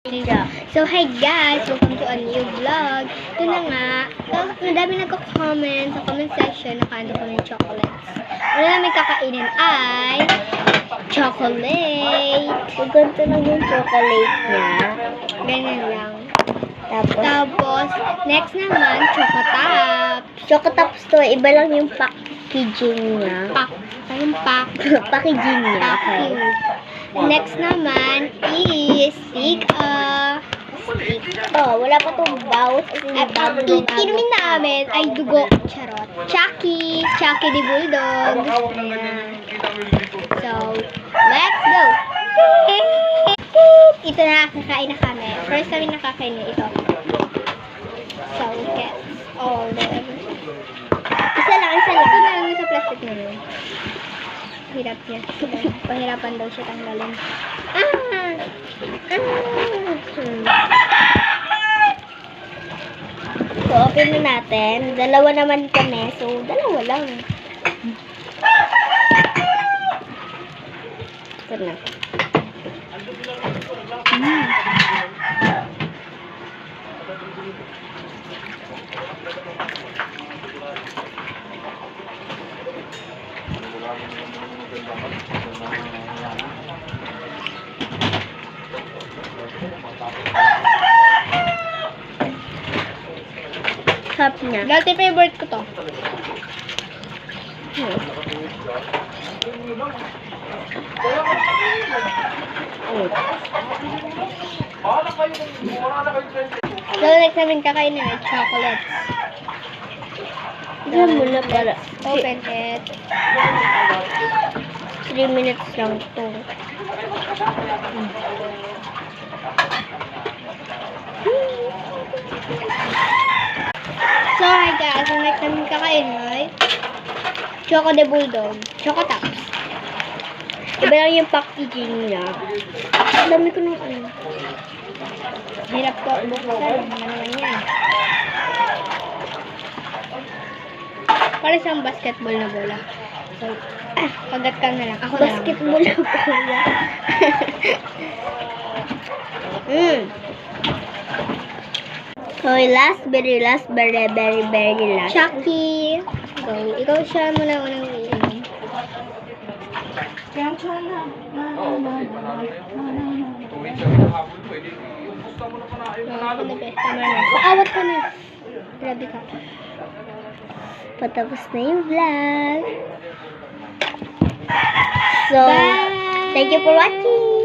So, hi guys! Welcome to a new vlog. Ito na nga. Madami nagko-comment sa comment section na kaano ko ng chocolates. Ano namin kakainin ay chocolate. So, ganito lang yung chocolate niya. Ganyan lang. Tapos, Next naman, chocotops. chocotops to, iba lang yung packaging niya. Anong pack? Packaging niya. Pack. Next naman is stick. Oh, wala pa tong bawat. At ang inumin namin ay dugo. Charot. Chucky the Bulldog. So, let's go! Ito na, kakain na kami. First kami nakakain na ito. So, get all the... Isa lang. Ito na lang sa plastic na yun. Hirap niya. Pahirapan daw siya tanggalin. So, open na natin. Dalawa naman kami. So, dalawa lang. Ito na. Sarap niya. Dati favorite ko to. So, next namin kakainin ay chocolates. Diyan mo na para. Open it. 3 minutes lang to. So, hi guys. Ang next namin kakainin ay Choco de Bulldog. Chocotops. Iba lang yung packaging niya. Ang dami ko nung ano. Hirap ko buksan. Ano naman yan. Para siyang basketball na bola. So, kagat ka na lang. Ako na lang. Basketball na pala. Okay, very last. Chucky. So, ikaw siya muna unang iinom. Tama na. Paawat ka na. Grabe ka. Patapos na yung vlog. So, Bye! thank you for watching.